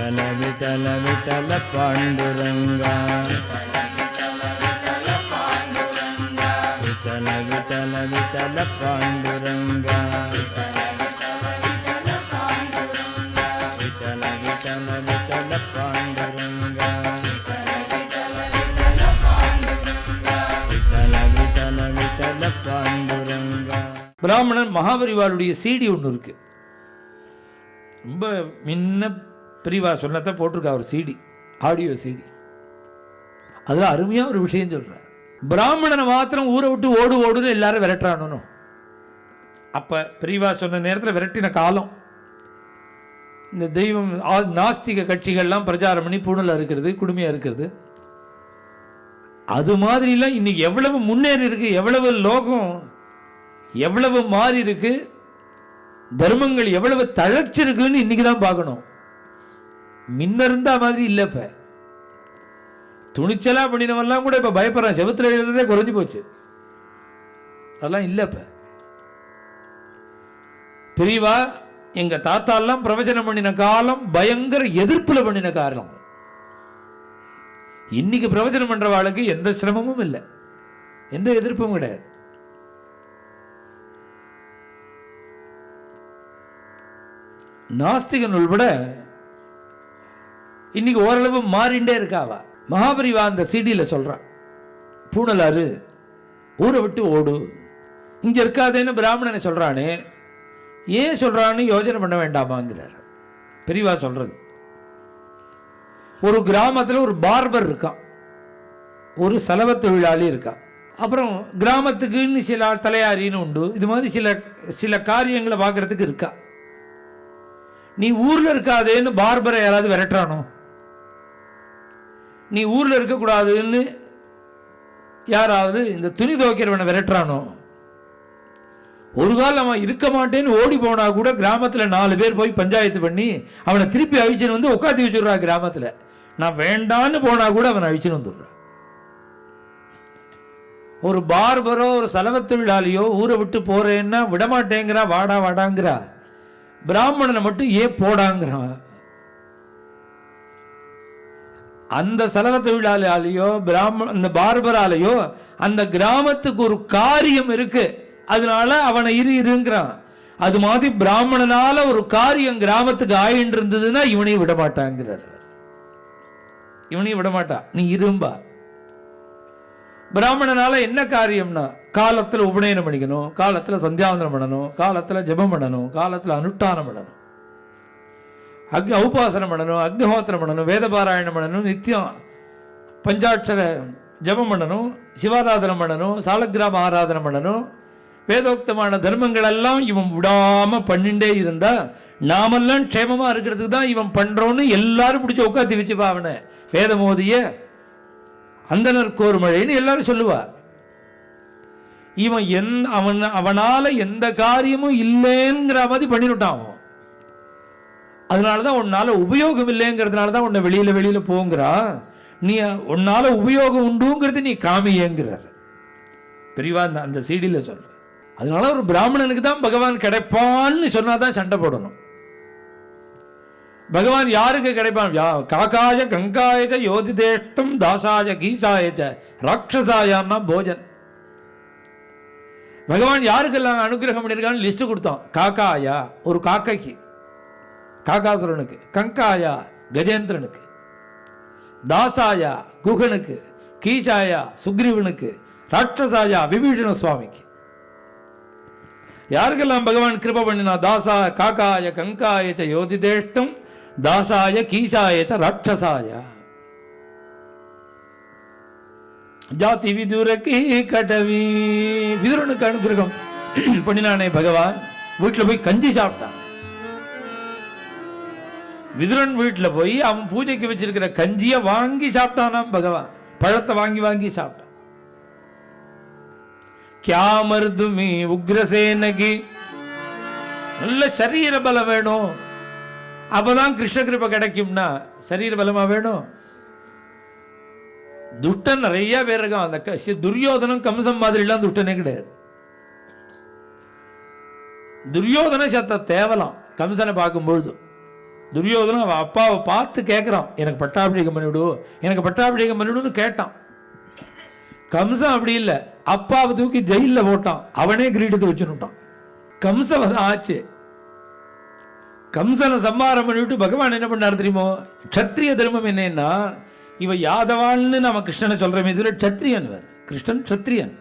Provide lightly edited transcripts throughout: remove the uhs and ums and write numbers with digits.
விட்டல விட்டல விட்டல பாண்டுரங்கா விட்டல விட்டல விட்டல பாண்டுரங்கா விட்டல விட்டல விட்டல பாண்டுரங்கா விட்டல விட்டல விட்டல பாண்டுரங்கா. பிராமணன் மகாபரிவாளுடைய சிடி ஒன்று இருக்கு, ரொம்ப முன்ன பிரிவா சொன்னதை போட்டிருக்கா ஒரு சிடி, ஆடியோ சிடி. அதில் அருமையாக ஒரு விஷயம் சொல்கிறார். பிராமணனை மாத்திரம் ஊரை விட்டு ஓடு ஓடுன்னு எல்லாரும் விரட்டுறானோ. அப்போ பிரிவா சொன்ன நேரத்தில் விரட்டின காலம் இந்த தெய்வம் நாஸ்திக கட்சிகள்லாம் பிரச்சாரம் பண்ணி பூணலாக இருக்கிறது, குடுமையாக இருக்கிறது. அது மாதிரிலாம் இன்னைக்கு எவ்வளவு முன்னேறி இருக்கு, எவ்வளவு லோகம் எவ்வளவு மாறி இருக்கு, தர்மங்கள் எவ்வளவு தழைச்சிருக்குன்னு இன்னைக்கு தான் பார்க்கணும். முன்ன இருந்தா மாதிரி இல்லை. இப்ப துணிச்சலா பண்ணினவெல்லாம் கூட இப்ப பயப்படுறான், செவத்துல எழுதுறதே குறைஞ்சு போச்சு. அதெல்லாம் இல்லை. இப்ப பிரிவா எங்க தாத்தாலாம் பிரவச்சனம் பண்ணின காலம் பயங்கர எதிர்ப்புல பண்ணின காரணம். இன்னைக்கு பிரவச்சனம் பண்றவாளுக்கு எந்த சிரமமும் இல்லை, எந்த எதிர்ப்பும் கிடையாது. நாஸ்திகன் உள்பட இன்னைக்கு ஓரளவு மாறிண்டே இருக்காவா. மகாபரிவா அந்த சிடியில் சொல்றான், பூணலாறு ஊரை விட்டு ஓடு, இங்க இருக்காதேன்னு பிராமணனை சொல்றானே, ஏன் சொல்றான்னு யோசனை பண்ண வேண்டாமாங்கிறார் பெரியவா சொல்றது. ஒரு கிராமத்தில் ஒரு பார்பர் இருக்கான், ஒரு சலவ தொழிலாளி இருக்கான், அப்புறம் கிராமத்துக்குன்னு சில தலையாரின்னு உண்டு. இது மாதிரி சில காரியங்களை பார்க்கறதுக்கு இருக்கா. நீ ஊர்ல இருக்காதேன்னு பார்பரை யாராவது விரட்டுறானோ, நீ ஊர்ல இருக்கக்கூடாதுன்னு யாராவது இந்த துணி துவைக்கிறவனை விரட்டுறானோ, ஒரு காலம் அவன் இருக்க மாட்டேன்னு ஓடி போனா கூட கிராமத்தில் 4 பேர் போய் பஞ்சாயத்து பண்ணி அவனை திருப்பி அழிச்சுன்னு வந்து உட்காந்து வச்சுடுறா. கிராமத்தில் நான் வேண்டான்னு போனா கூட அவனை அழிச்சுன்னு வந்துடுறான். ஒரு பார்பரோ ஒரு சலவ தொழிலாளியோ ஊரை விட்டு போறேன்னா விடமாட்டேங்கிறா, வாடா வாடாங்கிறா. பிராமணனை மட்டும் ஏன் போடாங்கிறான். அந்த சலவ தொழிலாளியாலேயோ அந்த பார்பராலேயோ அந்த கிராமத்துக்கு ஒரு காரியம் இருக்கு, அதனால அவனை இருங்கிறான். அது மாதிரி பிராமணனால ஒரு காரியம் கிராமத்துக்கு ஆயின்னு இருந்ததுன்னா இவனையும் விடமாட்டாங்கிறார். இவனையும் விடமாட்டா, நீ இரும்பா. பிராமணனால என்ன காரியம்னா, காலத்தில் உபநயனம் பண்ணிக்கணும், காலத்தில் சந்தியாவந்தனம் பண்ணணும், காலத்தில் ஜபம் பண்ணணும், காலத்தில் அனுஷ்டானம் பண்ணணும், உபாசனம் பண்ணணும், அக்னிஹோத்திரம் பண்ணணும், வேதபாராயணம் பண்ணணும், நித்தியம் பஞ்சாட்சர ஜபம் பண்ணணும், சிவாராதனம் பண்ணணும், சாலக்கிராம ஆராதனம் பண்ணணும். வேதோக்தமான தர்மங்கள் எல்லாம் இவன் விடாம பண்ணிண்டே இருந்தா நாமெல்லாம் க்ஷேமமா இருக்கிறதுக்கு தான் இவன் பண்றோன்னு எல்லாரும் பிடிச்சி உட்காந்து வச்சுப்பா. அவனை வேதமோதிய அந்தனர் கோர்மழைன்னு எல்லாரும் சொல்லுவா. இவன் அவனால எந்த காரியமும் இல்லைங்கிற மாதிரி பண்ணிவிட்டான். அதனாலதான் உன்னால உபயோகம் இல்லைங்கிறதுனாலதான் உன்னை வெளியில போங்கிறா. நீ உன்னால உபயோகம் உண்டுங்கிறது நீ காமியங்கிறார் பெரியவா அந்த சீடியில சொல்ற. அதனால ஒரு பிராமணனுக்கு தான் பகவான் கிடைப்பான்னு சொன்னாதான் சண்டை போடணும். பகவான் யாருக்கு கிடைப்பான்? காக்காய கங்காயச்ச யோதிதேஷ்டம் தாசாய கீசாயச்ச ராட்சசாயான்னா போஜன். பகவான் யாருக்கெல்லாம் அனுகிரகம் பண்ணியிருக்கான்னு லிஸ்ட் கொடுத்தோம். காக்காயா ஒரு காக்கைக்கு, காக்காசுரனுக்கு, கங்காயா கஜேந்திரனுக்கு, தாசாயா குகனுக்கு, கீசாயா சுக்ரீவனுக்கு, ராட்சசாயா விபீஷண சுவாமிக்கு. யாருக்கெல்லாம் பகவான் கிருப பண்ணினா? தாசா காக்காய கங்காயச்ச யோதிதேஷ்டம் தாசாய கீசாயச்ச ராட்சசாய. ஜாதி விதுரக்கு கடவி விதுரனுக்கு அனுகிரகம் பண்ணினானே பகவான். வீட்டில் போய் கஞ்சி சாப்பிட்டான். விதுரன் வீட்டில் போய் அவன் பூஜைக்கு வச்சிருக்கிற கஞ்சியை வாங்கி சாப்பிட்டானாம் பகவான். பழத்தை வாங்கி வாங்கி சாப்பிட்டான். கியா மருதுமி உக்ரசேனகி, நல்ல சரீர பலம் வேணும், அப்பதான் கிருஷ்ண கிருபை கிடைக்கும்னா சரீர பலமா வேணும். துஷ்டன் நிறைய பேர் இருக்கான். அந்த துரியோதனம் கம்சம் மாதிரி எல்லாம் துஷ்டனே கிடையாது. துரியோதன சத்த தேவலாம் கம்சனை பார்க்கும்பொழுது. துரியோதனன் அவன் அப்பாவை பார்த்து கேட்குறான், எனக்கு பட்டாபிஷேகம் பண்ணிவிடு, எனக்கு பட்டாபிஷேகம் பண்ணிவிடுன்னு கேட்டான். கம்சன் அப்படி இல்லை, அப்பாவை தூக்கி ஜெயிலில் போட்டான், அவனே கிரீடத்தை வச்சுட்டான். கம்சவதம் ஆச்சு. கம்சனை சம்மாரம் பண்ணிவிட்டு பகவான் என்ன பண்ணார் தெரியுமோ? க்ஷத்ரிய தர்மம் என்னன்னா, இவ யாதவான்னு நம்ம கிருஷ்ணனை சொல்றோமே, இதுல க்ஷத்ரியன் வேறு, கிருஷ்ணன் க்ஷத்ரியன்.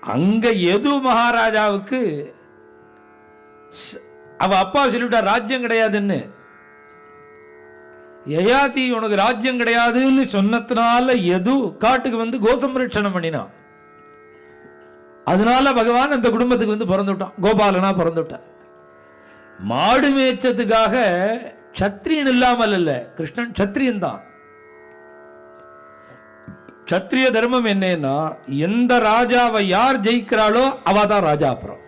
அங்க எது மகாராஜாவுக்கு அவ அப்பா சொல்லிவிட்டா ராஜ்யம் கிடையாதுன்னு. யயாதி உனக்கு ராஜ்யம் கிடையாதுன்னு சொன்னதுனால எது காட்டுக்கு வந்து கோசம்ரட்சணம் பண்ணினான். அதனால பகவான் அந்த குடும்பத்துக்கு வந்து பிறந்துட்டான், கோபாலனா பிறந்துட்டான். மாடு மேய்ச்சதுக்காக க்ஷத்ரியன் இல்லாமல் அல்ல, கிருஷ்ணன் க்ஷத்ரியன் தான். க்ஷத்ரிய தர்மம் என்னன்னா, எந்த ராஜாவை யார் ஜெயிக்கிறாளோ அவ தான் ராஜா. அப்புறம்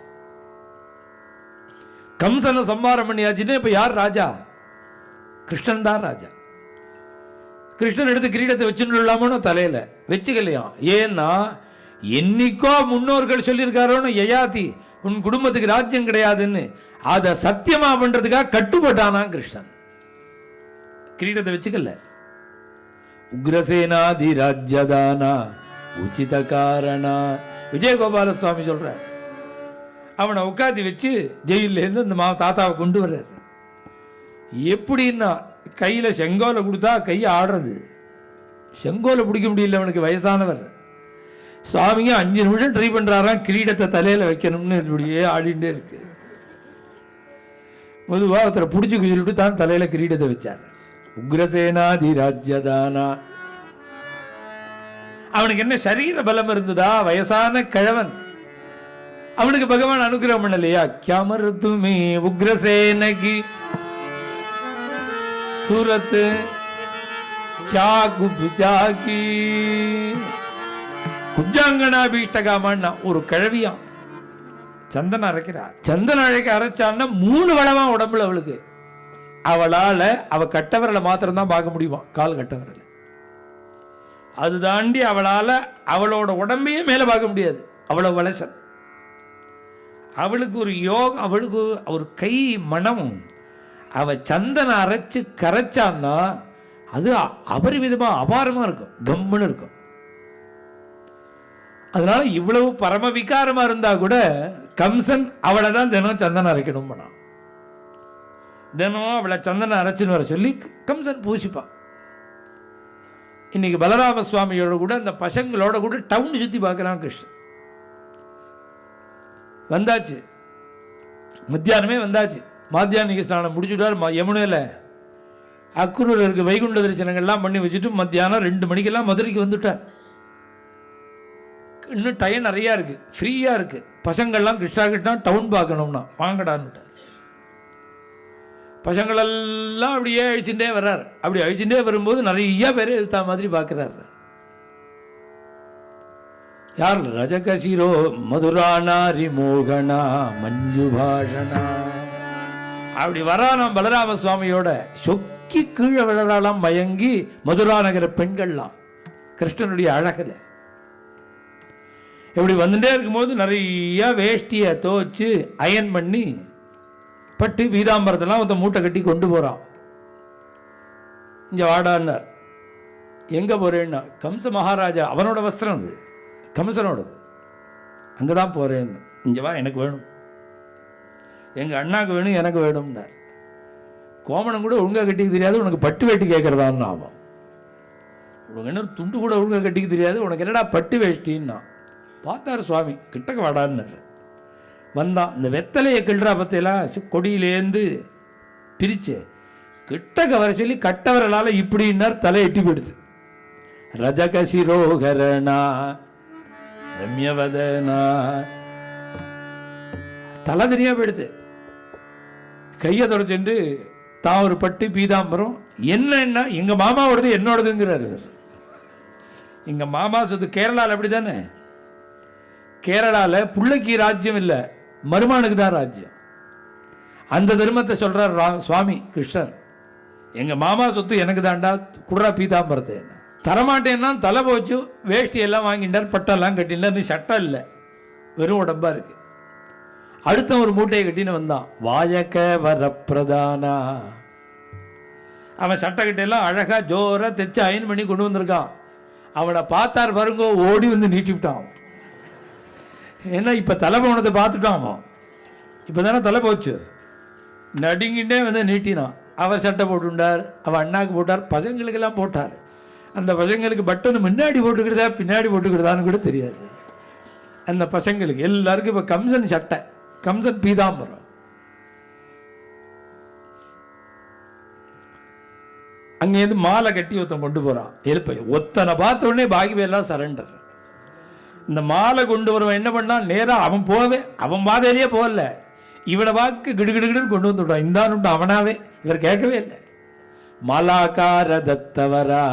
கம்சனை சம்மாரம் பண்ணியாச்சுன்னு இப்ப யார் ராஜா? கிருஷ்ணன் தான் ராஜா. கிருஷ்ணன் எடுத்து கிரீடத்தை வச்சுன்னு தலையில வச்சுக்கலையா? ஏன்னா என்னைக்கோ முன்னோர்கள் சொல்லியிருக்காரோன்னு யயாதி உன் குடும்பத்துக்கு ராஜ்யம் கிடையாதுன்னு அதை சத்தியமா பண்றதுக்காக கட்டுப்பட்டானா கிருஷ்ணன். கிரீடத்தை வச்சுக்கல. உக்ரசேனாதி ராஜ்யதானா உச்சித காரணா விஜயகோபால சுவாமி சொல்ற. அவனை உட்காந்து வச்சு ஜெயிலேருந்து அந்த தாத்தாவை கொண்டு வர்றார். எப்படின்னா கையில செங்கோலை கொடுத்தா கையை ஆடுறது, செங்கோலை பிடிக்க முடியல அவனுக்கு, வயசானவர். சுவாமிங்க 5 நிமிஷம் ட்ரை பண்றாராம் கிரீடத்தை தலையில வைக்கணும்னு இப்படியே ஆடிண்டே இருக்கு. பொதுவாக ஒருத்தரை பிடிச்சி சொல்லிட்டு தான் தலையில கிரீடத்தை வச்சார். உக்ரசேனாதி ராஜ்யதானா. அவனுக்கு என்ன சரீர பலம் இருந்ததா? வயசான கிழவன். அவனுக்கு பகவான் அனுகிரகம் பண்ணலையா? கியாமருத்துமே உக்ரசேனகி சூரத் கியா குப்ஜாகி குப்ஜாங்கனாபீஷ்டகாமன்னா ஒரு கிழவியா சந்தனம் அரைக்கிறா. சந்தனம் அரைச்சான்னா 3 வளமா உடம்புல அவளுக்கு. அவளால அவ கட்டவரலை மாத்திரம் தான் பார்க்க முடியுமா, கால் கட்டவரல. அது தாண்டி அவளால அவளோட உடம்பையே மேல பார்க்க முடியாது, அவ்வளவு வளசல். அவளுக்கு ஒரு யோகம், அவளுக்கு ஒரு கை மனம். அவ சந்தனம் அரைச்சு கரைச்சான்னா அது அபரிவிதமா அபாரமா இருக்கும், கம்முன்னு இருக்கும். அதனால இவ்வளவு பரம விகாரமா இருந்தா கூட கம்சன் அவளை தான் தினம் சந்தனம் அரைக்கணும் பண்ணான். தினம் அவளை சந்தனம் அரைச்சுன்னு வர சொல்லி கம்சன் பூசிப்பான். இன்னைக்கு பலராம சுவாமியோட கூட அந்த பசங்களோட கூட டவுன் சுத்தி பார்க்கிறான் கிருஷ்ணன். வந்தாச்சு, மத்தியானமே வந்தாச்சு. மாத்தியானிக ஸ்நானம் முடிச்சுட்டார். யமுனையில் அக்குரூருக்கு வைகுண்ட தரிசனங்கள்லாம் பண்ணி வச்சுட்டு மத்தியானம் 2 மணிக்கெல்லாம் மதுரைக்கு வந்துட்டார். இன்னும் டைம் நிறையா இருக்குது, ஃப்ரீயாக இருக்குது. பசங்கள்லாம் கிருஷ்ணா டவுன் பார்க்கணும்னா வாங்கடான்னுட்டார். பசங்களெல்லாம் அப்படியே அழிச்சுட்டே வர்றார். அப்படி அழிச்சுட்டே வரும்போது நிறைய பேர் எதிர்த்தா மாதிரி பார்க்குறாரு. யார்? ரஜகசிரோ மதுரானாரி மோகனா மஞ்சு பாஷனா. அப்படி வரானாம் பலராம சுவாமியோட. சொக்கி கீழே விழறாலாம் மயங்கி மதுரா நகர பெண்கள்லாம் கிருஷ்ணனுடைய அழகில். இப்படி வந்துட்டே இருக்கும்போது நிறைய வேஷ்டியை துவச்சு அயன் பண்ணி பட்டு பீதாம்பரத்தெல்லாம் ஒருத்த மூட்டை கட்டி கொண்டு போகிறான். இங்கே வாடான்னார். எங்கே போகிறேன்னா, கம்ச மகாராஜா அவனோட வஸ்திரம் அது, கம்சனோடது. அங்கே தான் போகிறேன்னு. இங்கே வா, எனக்கு வேணும், எங்கள் அண்ணாக்கு வேணும், எனக்கு வேணும்னார். கோமணம் கூட ஒழுங்காக கட்டிக்க தெரியாது, உனக்கு பட்டு வேட்டி கேட்குறதான்னு ஆகும். உனக்கு என்ன துண்டு கூட ஒழுங்காக கட்டிக்க தெரியாது, உனக்கு என்னடா பட்டு வேஷ்டின்னா. பார்த்தார் சுவாமி, கிட்டக்க வாடான்னார். வந்தான். இந்த வெத்தலையை கிள்றா பத்தையெல்லாம் கொடியிலேருந்து பிரிச்சு கிட்டக்க வர சொல்லி கட்டவரலால் இப்படின்னார். தலை எட்டி போயிடுது. ரஜகசிரோகரணா ரம்யவதனா. தலை தெரியா போயிடுது. கையை தொடச்சுட்டு தான் ஒரு பட்டு பீதாம்பரம். என்னன்னா எங்க மாமாவோடது என்னோடதுங்கிறாரு. எங்க மாமா சொத்து கேரளாவில் அப்படி தானே. கேரளாவில் பிள்ளைக்கு ராஜ்யம் இல்லை, மருமானுக்கு தான் ராஜ்யம். அந்த தர்மத்தை சொல்றார் சுவாமி கிருஷ்ணன். எங்க மாமா சொத்து எனக்கு தாண்டா, குடுறா பீதாம்பரத்தை. தரமாட்டேன்னா தலை போச்சு, வேஷ்டி எல்லாம் வாங்கிட்டார், பட்டெல்லாம் கட்டினார். நீ சட்டம் இல்லை, வெறும் உடம்பா இருக்கு. அடுத்த ஒரு மூட்டையை கட்டின்னு வந்தான். வாயக்க வரப்பிரதானா. அவன் சட்டைக்கிட்டையெல்லாம் அழகா ஜோரா தைச்சு அயன் பண்ணி கொண்டு வந்திருக்கான். அவனை பார்த்தார் பாருங்க, ஓடி வந்து நீட்டி விட்டான். ஏன்னா இப்போ தலை போனதை பார்த்துட்டான் அவன். இப்போ தானே தலை போச்சு. நடுங்கிட்டே வந்து நீட்டினான். அவர் சட்டை போட்டுட்டார், அவன் அண்ணாக்கு போட்டார், பசங்களுக்கெல்லாம் போட்டார். அந்த பசங்களுக்கு பட்டன் முன்னாடி போட்டுக்கிறதா பின்னாடி போட்டுக்கிறதான்னு கூட தெரியாது. அந்த பசங்களுக்கு எல்லாருக்கும் இப்போ கம்சன் சட்டை, கம்சன் பீதாம்பரம். அங்கேருந்து மாலை கட்டி ஒருத்தன் கொண்டு போகிறான். எழுப்ப ஒத்தனை பார்த்த உடனே பாகிவேலாம் சரண்டர். இந்த மாலை கொண்டு வருவன் என்ன பண்ணான், நேராக அவன் போவே, அவன் பாதையிலேயே போகல, இவனை வாக்கு கிடுகிடுகிடுன்னு கொண்டு வந்து விட்டான். இந்தான்னு அவனாவே. இவர் கேட்கவே இல்லை. மாலாக்கார தத்தவரா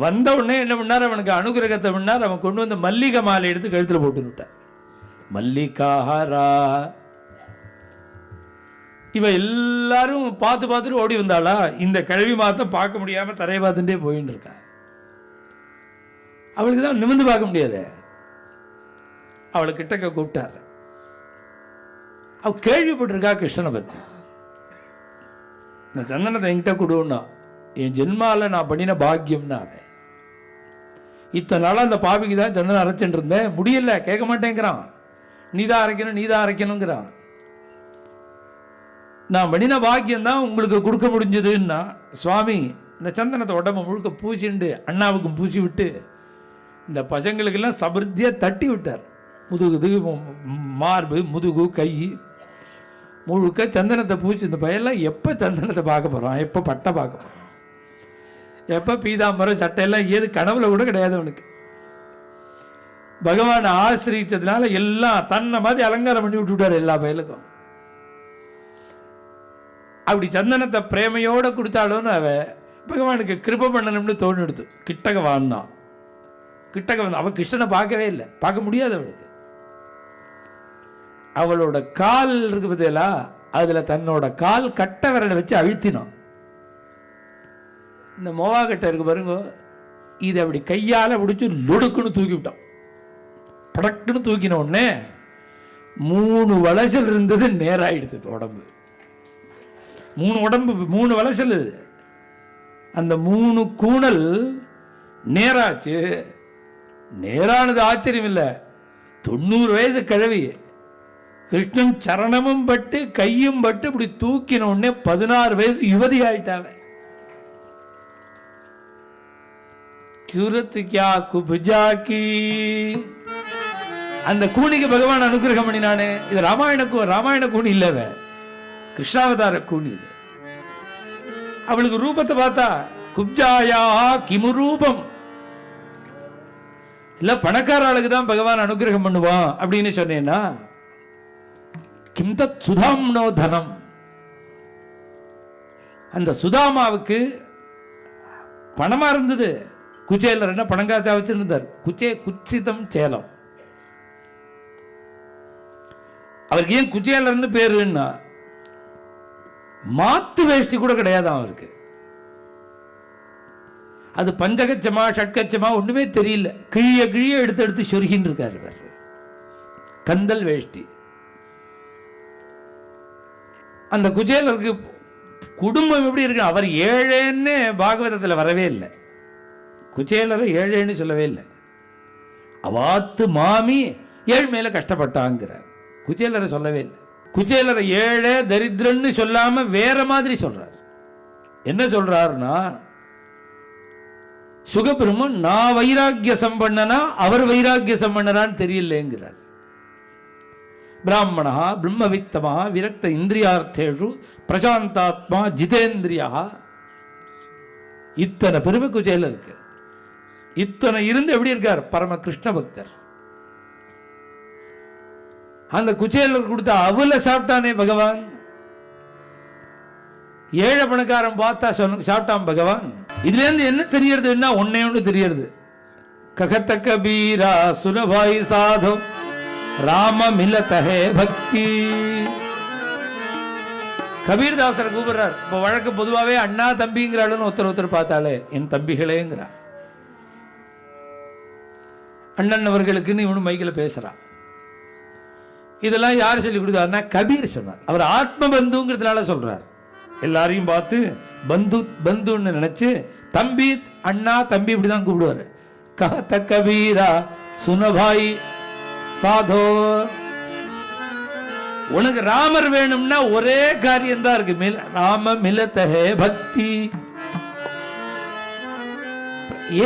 வந்த உடனே என்ன பண்ணார், அவனுக்கு அனுகிரகத்தை பண்ணார். அவன் கொண்டு வந்த மல்லிகை மாலை எடுத்து கழுத்தில் போட்டு விட்டான். மல்லிகாரா. இவன் எல்லாரும் பார்த்து பார்த்துட்டு ஓடி வந்தாளா. இந்த கிழவி மாத்தம் பார்க்க முடியாம தரையை பார்த்துட்டே போயின்னு இருக்கான். அவளுக்கு தான் நிமிர்ந்து பார்க்க முடியாது. அவளை கிட்டக்க கூப்பிட்டார். அவ கேள்விப்பட்டிருக்கா கிருஷ்ணனை பத்தி. இந்த சந்தனத்தை என்கிட்ட கொடுன்னா, என் ஜென்மால நான் பண்ணின பாக்கியம்னா. அவன் இத்தனை நாளாக அந்த பாவிக்கு தான் சந்தனம் அரைச்சுட்டு இருந்தேன், முடியல, கேட்க மாட்டேங்கிறான். நீதான் அரைக்கணும் நீதான் அரைக்கணுங்கிறான். நான் பண்ணின பாக்கியம் தான் உங்களுக்கு கொடுக்க முடிஞ்சதுன்னா, சுவாமி இந்த சந்தனத்தை உடம்பு முழுக்க பூசிண்டு அண்ணாவுக்கும் பூசி விட்டு இந்த பசங்களுக்கெல்லாம் சபிருத்தியாக தட்டி விட்டார். முதுகு மார்பு முதுகு கை முழுக்க சந்தனத்தை பூச்சி. இந்த பையெல்லாம் எப்போ சந்தனத்தை பார்க்க போகிறான், எப்போ பட்டை பார்க்க போகிறான், எப்போ பீதாம்பரம் சட்டையெல்லாம் ஏது கனவுல கூட கிடையாது அவனுக்கு. பகவானை ஆசிரியத்ததுனால எல்லாம் தன்னை மாதிரி அலங்காரம் பண்ணி விட்டுவிட்டார் எல்லா பயலுக்கும். அப்படி சந்தனத்தை பிரேமையோடு கொடுத்தாலும் அவ பகவானுக்கு கிருபை பண்ணணும்னு தோணி எடுத்து கிட்டக வான்னா. கிட்டக வந்து அவன் கிருஷ்ணனை பார்க்கவே இல்லை, பார்க்க முடியாது அவளுக்கு. அவளோட கால் இருக்கு பார்த்தீங்களா, அதில் தன்னோட கால் கட்டை விரலை வச்சு அழுத்தினான். இந்த மோவா கட்டை இருக்கு பாருங்க, இதை அப்படி கையால் பிடிச்சி லொடுக்குன்னு தூக்கி விட்டான். படக்குன்னு தூக்கின உடனே 3 வளைச்சல் இருந்தது நேராயிடுது உடம்பு. 3 வளைச்சல். அந்த 3 கூணல் நேராச்சு. நேரானது ஆச்சரியம் இல்லை. 90 வயசு கிழவி கிருஷ்ணன் சரணமும் பட்டு கையும் பட்டு இப்படி தூக்கின உடனே 16 வயசு யுவதி ஆயிட்டாவ. சூரத் கியா குப்ஜாக்கி. அந்த கூனிக்கு பகவான் அனுகிரகம் பண்ணினானே. இது ராமாயண கூனி இல்லவ, கிருஷ்ணாவதார கூனி. இது அவளுக்கு ரூபத்தை பார்த்தா குப்ஜாயா கிமு ரூபம் இல்ல, பணக்கார ஆளுக்கு தான் பகவான் அனுகிரகம் பண்ணுவான் அப்படின்னு சொன்னேன்னா, கிம் தத் சுதாம்னோ தனம். அந்த சுதாமாவுக்கு பணமா இருந்தது. குச்சேலர் என்ன பணங்காச்சா வச்சிருந்தார். குச்சிதம் சேலம். அவருக்கு ஏன் குச்சேலர்னு பேருன்னா, மாத்து வேஷ்டி கூட கிடையாதான் அவருக்கு. அது பஞ்சகச்சமா ஷட்கச்சமா ஒண்ணுமே தெரியல. கிழிய எடுத்து சொருகின்னு இருக்காரு இவர். கந்தல் வேஷ்டி. அந்த குச்சேலருக்கு குடும்பம் எப்படி இருக்கு. அவர் ஏழைன்னு பாகவதத்தில் வரவே இல்லை. குச்சேலரை ஏழைன்னு சொல்லவே இல்லை. அவாத்து மாமி ஏழ்மையில கஷ்டப்பட்டாங்கிறார். குச்சேலரை சொல்லவே இல்லை. குச்சேலரை ஏழை தரித்திரன்னு சொல்லாம வேற மாதிரி சொல்றார். என்ன சொல்றாருன்னா, சுகபிரம்மன் நான் வைராக்கிய சம்பன்னனா அவர் வைராக்கிய சம்பன்னரான்னு தெரியலேங்கிறார். பிராமணா பிரம்மவித்தமா விரக்த இந்திரியார்த்தேஷு பிரசாந்தாத்மா ஜிதேந்திரியா. இத்தனை பெருமை குச்சேலருக்கு. இத்தனை இருந்து எப்படி இருக்கார், பரம கிருஷ்ண பக்தர். அந்த குச்சேலர் கொடுத்த அவல சாப்பிட்டானே பகவான். ஏழை பணக்காரன் பார்த்தா சாப்பிட்டான் பகவான். இதுல இருந்து என்ன தெரியறதுன்னா, ஒன்னே ஒன்று தெரியறது. ககத்த கபீரா சுலபாய் சாதோ ராம மிலதஹே பக்தி. கபீர்தாசரை கூப்பிடுறார். இப்போ வழக்கு பொதுவாகவே அண்ணா தம்பிங்கிறாளுன்னு ஒருத்தர் பார்த்தாலே என் தம்பிகளேங்கிறார். அண்ணன் அவர்களுக்குன்னு இவனு மைக்கில் பேசுறான். இதெல்லாம் யார் சொல்லி கொடுத்தாருன்னா கபீர் சொன்னார். அவர் ஆத்ம பந்துங்கிறதுனால சொல்றார். எல்லாரையும் பார்த்து பந்து பந்துன்னு நினைச்சு தம்பி அண்ணா தம்பி இப்படிதான் கூப்பிடுவார். கஹத கபீரா சுனபாய் சாதோ, உனக்கு ராமர் வேணும்னா ஒரே காரியம் தான் இருக்கு, ராம மிலத்தஹே பக்தி.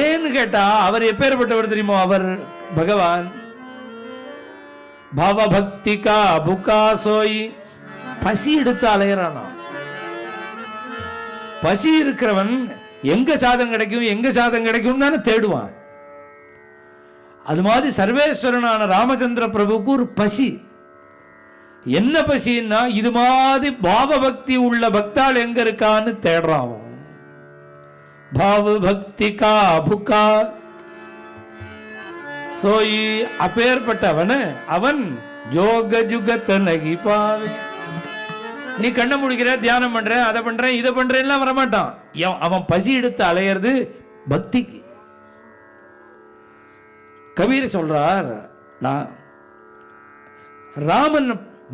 ஏன்னு கேட்டா அவர் எப்பேற்பட்டவர் தெரியுமோ? அவர் பகவான் பாவ பக்தி கா புகா சோய். பசி எடுத்து அலையறானா. பசி இருக்கிறவன் எங்க சாதம் கிடைக்கும் எங்க சாதம் கிடைக்கும் தானே தேடுவான். அது மாதிரி சர்வேஸ்வரனான ராமச்சந்திர பிரபுக்கு ஒரு பசி. என்ன பசின்னா இது மாதிரி பாவ பக்தி உள்ள பக்தாள் எங்க இருக்கான்னு தேடுறான். பாவ பக்தி கா புகா சோய். அப்பேற்பட்டவன அவன் ஜோக ஜுகத்த நகி பாவை. நீ கண்ண முடிக்கிற தியானம் பண்ற அதை பண்ற இதை பண்றேன்னா வரமாட்டான். அவன் பசி எடுத்து அலையிறது பக்திக்கு. கபீர் சொல்றார், நான் ராமன்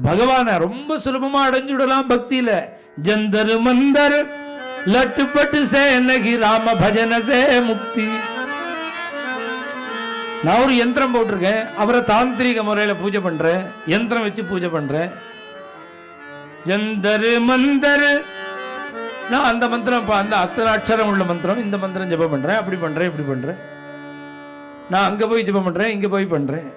பகவான ரொம்ப சுலபமா அடைஞ்சுடலாம் பக்தியில. ஜந்தர் மந்தர் லட்டுப்பட்டு சே நகி ராம பஜன சே முக்தி. நான் ஒரு யந்திரம் போட்டிருக்கேன், அவரை தாந்திரிக முறையில பூஜை பண்றேன், யந்திரம் வச்சு பூஜை பண்றேன். ஜந்தர் மந்தர், நான் அந்த மந்திரம் அந்த அத்தனை அக்ஷரம் உள்ள மந்திரம், இந்த மந்திரம் ஜெபம் பண்றேன், அப்படி பண்றேன் இப்படி பண்றேன். நான் அங்க போய் ஜெபம் பண்றேன், இங்க போய் பண்றேன்.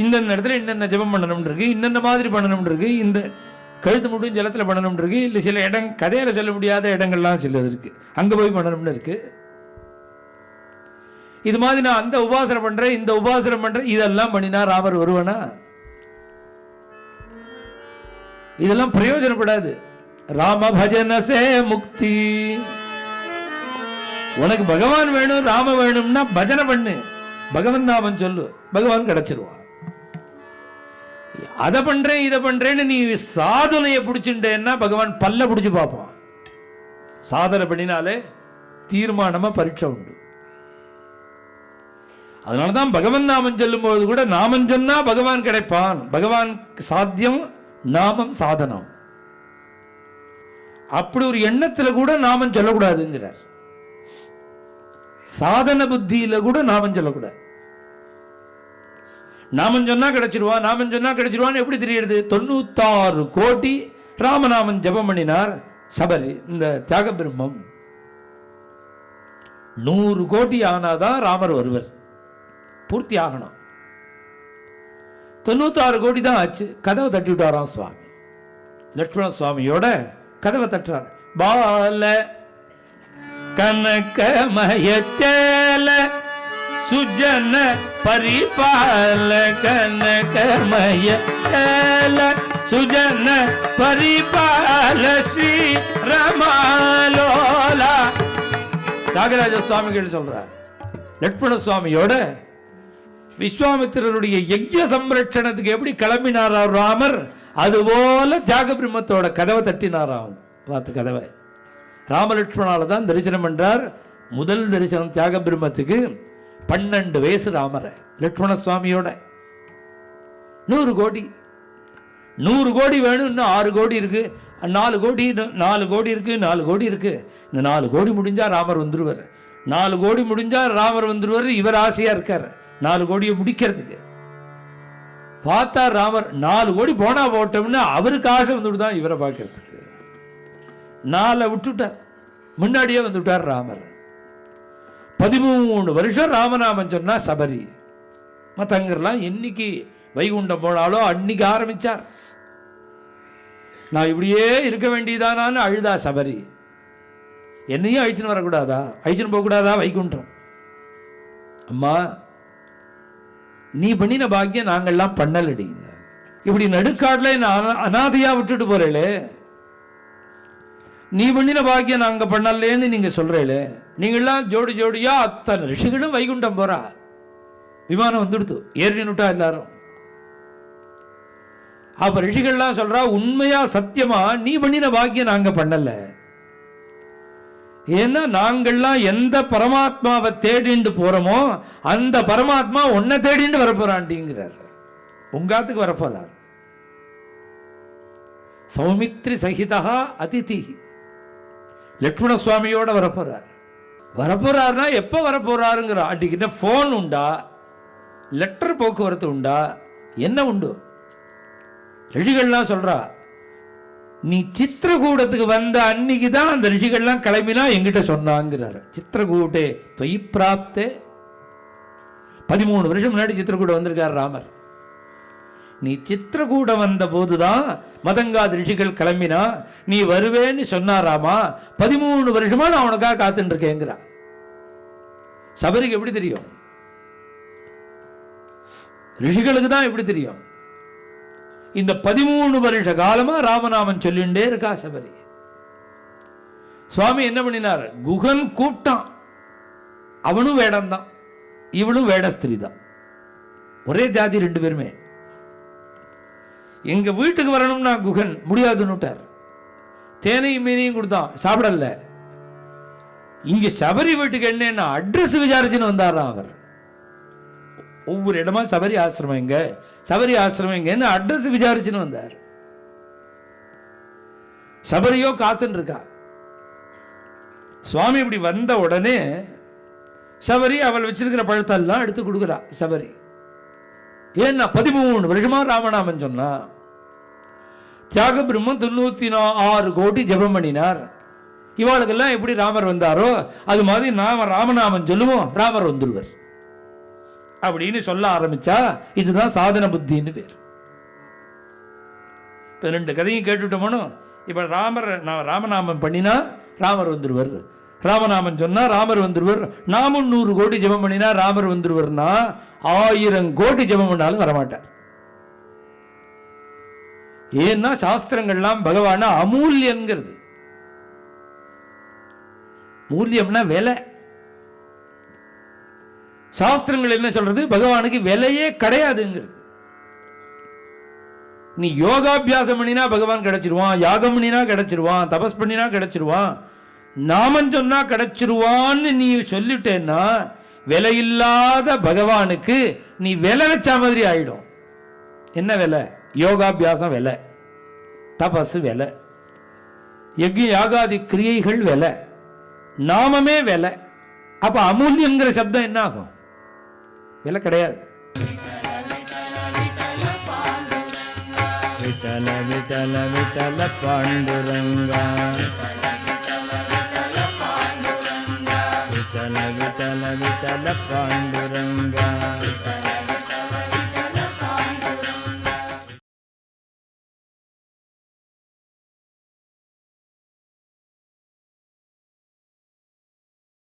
இந்த இடத்துல என்னென்ன ஜெபம் பண்ணணும் இருக்கு, இன்னென்ன மாதிரி பண்ணணும் இருக்கு, இந்த கழுத்து மட்டும் ஜலத்துல பண்ணணும் இருக்கு, இல்ல சில இடம் கதையில சொல்ல முடியாத இடங்கள்லாம் சிலது இருக்கு, அங்க போய் பண்ணணும்னு இருக்கு. இது மாதிரி நான் அந்த உபாசனம் பண்றேன், இந்த உபாசனம் பண்றேன், இதெல்லாம் பண்ணினா ராமர் வருவானா? இதெல்லாம் பிரயோஜனப்படாது. ராம பஜனசே முக்தி. உனக்கு பகவான் வேணும் ராம வேணும்னா பஜனை பண்ணு, பகவான் நாமம் சொல்லு, பகவான் கிடைச்சிருவான். அதை பண்றேன் இதை பண்றேன்னு நீ சாதனையை பிடிச்சுட்டேன்னா பகவான் பல்ல பிடிச்சு பார்ப்பான். சாதனை பண்ணினாலே தீர்மானமா பரீட்சை உண்டு. அதனாலதான் பகவான் நாமம் சொல்லும் போது கூட நாமம் சொன்னா பகவான் கிடைப்பான். பகவான் சாத்தியம், நாமம் சாதனம். அப்படி ஒரு எண்ணத்துல கூட நாமம் சொல்லக்கூடாதுங்கிறார். சாதன புத்தியில கூட நாமம் சொல்லக்கூடாது. நாமம் சொன்னா கிடைச்சிருவான், நாமம் சொன்னா கிடைச்சிருவான்னு எப்படி தெரியுது? 96 கோடி ராமநாமன் ஜபம் பண்ணினார் சபரி, இந்த தியாக பிரம்மம். 100 கோடி ஆனாதான் ராமர் வருவர், பூர்த்தி ஆகணும். 96 கோடி தான் ஆச்சு. கதவை தட்டி விட்டாராம் சுவாமி. லட்சுமண சுவாமியோட கதவை தட்டுறார். பால கனகமய சேல சுஜன பரிபால, கனகமய சேல சுஜன பரிபால, ஸ்ரீ ரமாலோலா. தியாகராஜ சுவாமிகள் சொல்றார், லட்சுமண சுவாமியோட விஸ்வாமித்திரருடைய யஜ்ய சம்ரட்சணத்துக்கு எப்படி கிளம்பினாரா ராமர், அதுபோல தியாக பிரம்மத்தோட கதவை தட்டினாராம். பார்த்து கதவை ராமலட்சுமணால தான் தரிசனம் பண்றார். முதல் தரிசனம் தியாக பிரம்மத்துக்கு 12 வயசு ராமரை லட்சுமண சுவாமியோட. 100 கோடி 100 கோடி வேணும், இன்னும் 6 கோடி இருக்கு, 4 கோடி 4 கோடி இருக்கு, 4 கோடி இருக்கு. இந்த 4 கோடி முடிஞ்சா ராமர் வந்துருவார். 4 கோடி முடிஞ்சா ராமர் வந்துருவார். இவர் ஆசையா இருக்கார் 4 கோடியை முடிக்கிறதுக்கு. பார்த்தா ராமர் 4 கோடி போனா போட்டோம்னா அவருக்கு ஆசை வந்துவிட்டுதான் இவரை பார்க்கறதுக்கு. 4 விட்டுட்டார், முன்னாடியே வந்துவிட்டார் ராமர். 13 வருஷம் ராமநாமன் சொன்னா சபரி. மற்றங்கெல்லாம் என்னைக்கு வைகுண்டம் போனாலோ அன்னைக்கு ஆரம்பிச்சார். நான் இப்படியே இருக்க வேண்டியதானான்னு அழுதா சபரி. என்னையும் அழிச்சுன்னு வரக்கூடாதா, அழிச்சுன்னு போகக்கூடாதா வைகுண்டம்? அம்மா, நீ பண்ணின பாக்கியம் நாங்கள்லாம் பண்ணலடி. இப்படி நடுக்காட்டுல அனாதையா விட்டுட்டு போறேளே, நீ பண்ணின பாக்கியம் நாங்க பண்ணலேன்னு நீங்க சொல்றேளே. நீங்கள்லாம் ஜோடி ஜோடியா அத்தனை ரிஷிகளும் வைகுண்டம் போறா. விமானம் வந்துடுத்து, ஏறினுட்டா எல்லாரும். அப்ப ரிஷிகள்லாம் சொல்றா, உண்மையா சத்தியமா நீ பண்ணின பாக்கியம் நாங்க பண்ணல. ஏன்னா நாங்கள்லாம் எந்த பரமாத்மாவை தேடிண்டு போறோமோ அந்த பரமாத்மா உன்னை தேடிண்டு வரப்போறான்டிங்கிறார். உங்காத்துக்கு வரப்போறார். சௌமித்ரி சகிதா அதிதி லட்சுமண சுவாமியோட வரப்போறார். வரப்போறாருன்னா எப்போ வரப்போறாருங்கிற அன்றைக்கு ஃபோன் உண்டா, லெட்டர் போக்குவரத்து உண்டா, என்ன உண்டு? ரிஷிகள்லாம் சொல்றா, நீ சித்திரகூடத்துக்கு வந்த அன்னைக்கு தான் அந்த ரிஷிகள்லாம் கிளம்பினா எங்கிட்ட சொன்னாங்கிறார். சித்திரகூட்டே தொய் பிராப்தே. 13 வருஷம் முன்னாடி சித்திரகூடம் வந்திருக்கார் ராமர். நீ சித்திரகூடம் வந்த போதுதான் மதங்காத ரிஷிகள் கிளம்பினா, நீ வருவேன்னு சொன்னாராமா. 13 வருஷமா நான் உனக்காக காத்துட்டு இருக்கேங்கிறா. சபரிக்கு எப்படி தெரியும்? ரிஷிகளுக்கு தான் எப்படி தெரியும்? இந்த 13 வருஷ காலமா ராமநாமன் சொல்லிண்டே இருக்கா சபரி. சுவாமி என்ன பண்ணினார்? குகன் கூப்பிட்டான். அவனும் வேடம் தான், இவளும் வேட ஸ்திரீ தான், ஒரே ஜாதி 2 பேருமே. எங்க வீட்டுக்கு வரணும்னா குகன் முடியாதுன்னுட்டார். தேனையும் மீனையும் கொடுத்தான், சாப்பிடல. இங்க சபரி வீட்டுக்கு என்ன அட்ரஸ் விசாரிச்சுன்னு வந்தாராம் அவர். ஒவ்வொரு இடமா சபரி ஆசிரமம் எங்க, சபரி ஆசிரமம் எங்கன்னு அட்ரஸ் விசாரிச்சுன்னு வந்தார். சபரியோ காத்துன்னு இருக்கா. சுவாமி இப்படி வந்த உடனே சபரி அவள் வச்சிருக்கிற பழத்தெல்லாம் எடுத்து கொடுக்குறா. சபரி ஏன்னா 13 வருஷமா ராமநாமன் சொன்னா. தியாக பிரம்மம் 96 கோடி ஜபம் பண்ணினார். இவாளுக்கெல்லாம் எப்படி ராமர் வந்தாரோ அது மாதிரி நாம ராமநாமன் சொல்லுவோம், ராமர் வந்துடுவர் அப்படின்னு சொல்ல ஆரம்பிச்சா இதுதான் சாதன புத்தின்னு பேர். இப்போ 2 கதையும் கேட்டுட்டோமோ. இப்போ ராமநாமன் பண்ணினா ராமர் வந்துடுவர், ராமநாமன் சொன்னா ராமர் வந்துடுவர். நாமும் 100 கோடி ஜபம் பண்ணினா ராமர் வந்துடுவர்னா 1000 கோடி ஜபம் பண்ணாலும் வரமாட்டார். ஏன்னா சாஸ்திரங்கள்லாம் பகவான அமூல்யங்கிறது. மூல்யம்னா விலை. சாஸ்திரங்கள் என்ன சொல்றது? பகவானுக்கு விலையே கிடையாதுங்கிறது. நீ யோகாபியாசம் பண்ணினா பகவான் கிடைச்சிருவான், யாகம் பண்ணினா கிடைச்சிருவான், தபஸ் பண்ணினா கிடைச்சிருவான், நாமம் சொன்னா கிடைச்சிருவான்னு நீ சொல்லிட்டேன்னா விலையில்லாத பகவானுக்கு நீ விலை வச்ச மாதிரி ஆயிடும். என்ன விலை? யோகாபியாசம் விலை, தபஸ் விலை, யஜ்ஞ யாகாதி கிரியைகள் விலை, நாமமே விலை. அப்ப அமூல்யங்கிற சப்தம் என்ன ஆகும்? விலை கிடையாது. விட்டல விட்டல விட்டல பாண்டுரங்கா, விட்டல விட்டல விட்டல பாண்டுரங்கா.